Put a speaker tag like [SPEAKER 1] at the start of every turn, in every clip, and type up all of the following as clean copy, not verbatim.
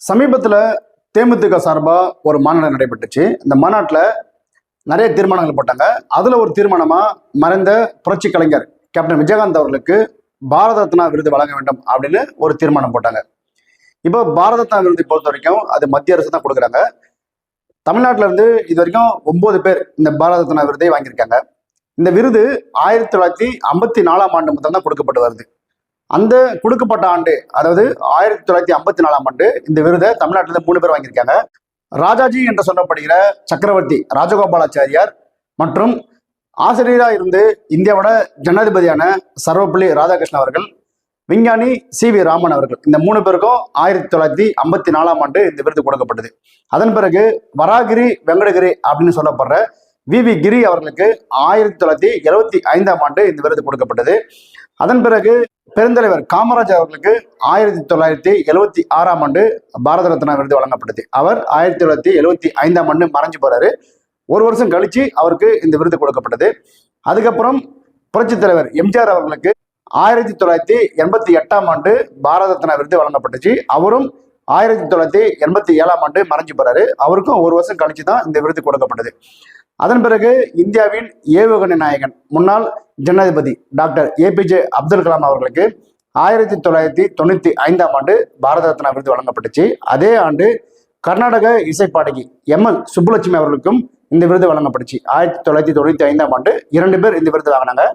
[SPEAKER 1] சமீபத்தில் தேமுதிக சார்பாக ஒரு மாநாடு நடைபெற்றுச்சு. இந்த மாநாட்டில் நிறைய தீர்மானங்கள் போட்டாங்க. அதில் ஒரு தீர்மானமாக மறைந்த புரட்சி கலைஞர் கேப்டன் விஜயகாந்த் அவர்களுக்கு பாரத ரத்னா விருது வழங்க வேண்டும் அப்படின்னு ஒரு தீர்மானம் போட்டாங்க. இப்போ பாரத ரத்னா விருது பொறுத்த வரைக்கும் அது மத்திய அரசு தான் கொடுக்குறாங்க. தமிழ்நாட்டில இருந்து இது வரைக்கும் 9 பேர் இந்த பாரத ரத்னா விருதை வாங்கியிருக்காங்க. இந்த விருது 1954 ஆண்டு முதல் தான் கொடுக்கப்பட்டு வருது. அந்த கொடுக்கப்பட்ட ஆண்டு, அதாவது 1954 ஆண்டு இந்த விருதை தமிழ்நாட்டில் 3 பேர் வாங்கியிருக்காங்க. ராஜாஜி என்று சொல்லப்படுகிற சக்கரவர்த்தி ராஜகோபாலாச்சாரியார் மற்றும் ஆசிரியராக இருந்து இந்தியாவோட ஜனாதிபதியான சர்வப்பள்ளி ராதாகிருஷ்ணன் அவர்கள், விஞ்ஞானி சி.வி. ராமன் அவர்கள், இந்த 3 பேருக்கும் 1954 ஆண்டு இந்த விருது கொடுக்கப்பட்டது. அதன் பிறகு வராகிரி வெங்கடகிரி அப்படின்னு சொல்லப்படுற வி.வி. கிரி அவர்களுக்கு 1975 ஆண்டு இந்த விருது கொடுக்கப்பட்டது. அதன் பிறகு பெருந்தலைவர் காமராஜர் அவர்களுக்கு 1976 ஆண்டு பாரத ரத்னா விருது வழங்கப்பட்டது. அவர் 1975 ஆண்டு மறைஞ்சு போறாரு. ஒரு வருஷம் கழிச்சு அவருக்கு இந்த விருது கொடுக்கப்பட்டது. அதுக்கப்புறம் புரட்சி தலைவர் எம்ஜிஆர் அவர்களுக்கு 1988 ஆண்டு பாரத ரத்னா விருது வழங்கப்பட்டுச்சு. அவரும் 1987 ஆண்டு மறைஞ்சு போறாரு. அவருக்கும் ஒரு வருஷம் கழிச்சு தான் இந்த விருது கொடுக்கப்பட்டது. அதன் பிறகு இந்தியாவின் ஏவுகணை நாயகன் முன்னாள் ஜனாதிபதி டாக்டர் ஏபிஜே அப்துல் கலாம் அவர்களுக்கு 1995 ஆண்டு பாரத ரத்னா விருது வழங்கப்பட்டுச்சு. அதே ஆண்டு கர்நாடக இசைப்பாடகி எம்.எல். சுப்புலட்சுமி அவர்களுக்கும் இந்த விருது வழங்கப்பட்டுச்சு. 1995 ஆண்டு 2 பேர் இந்த விருது வாங்கினாங்க.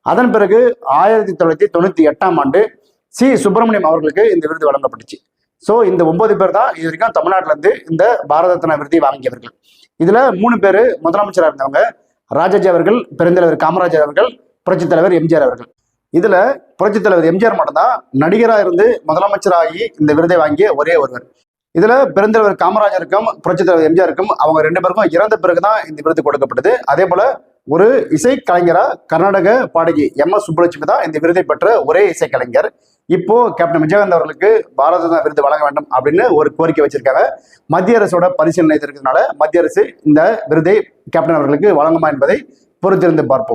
[SPEAKER 1] அதன் பிறகு 1998 ஆண்டு சி. சுப்பிரமணியம் அவர்களுக்கு இந்த விருது வழங்கப்பட்டுச்சு. ஸோ இந்த 9 பேர் தான் இது வரைக்கும் தமிழ்நாட்டில இருந்து இந்த பாரத ரத்னா விருதை வாங்கியவர்கள். இதுல 3 பேர் முதலமைச்சராக இருந்தவங்க. ராஜாஜி அவர்கள், பெருந்தலைவர் காமராஜர் அவர்கள், புரட்சித் தலைவர் எம்ஜிஆர் அவர்கள். இதுல புரட்சித் தலைவர் எம்ஜிஆர் மட்டும்தான் நடிகராக இருந்து முதலமைச்சராகி இந்த விருதை வாங்கிய ஒரே ஒருவர். இதுல பெருந்தலைவர் காமராஜருக்கும் புரட்சித் தலைவர் எம்ஜிஆருக்கும் அவங்க 2 பேருக்கும் இறந்த பிறகுதான் இந்த விருது கொடுக்கப்பட்டது. அதே போல ஒரு இசை கலைஞரா கர்நாடக பாடகி எம்.எஸ். சுப்புலட்சுமி தான் இந்த விருதை பெற்ற ஒரே இசைக்கலைஞர். இப்போ கேப்டன் விஜயகாந்த் அவர்களுக்கு பாரத ரத்னா விருது வழங்க வேண்டும் அப்படின்னு ஒரு கோரிக்கை வச்சிருக்காங்க. மத்திய அரசோட பரிசீலனை இருக்கிறதுனால மத்திய அரசு இந்த விருதை கேப்டன் அவர்களுக்கு வழங்குமா என்பதை பொறுத்திருந்து பார்ப்போம்.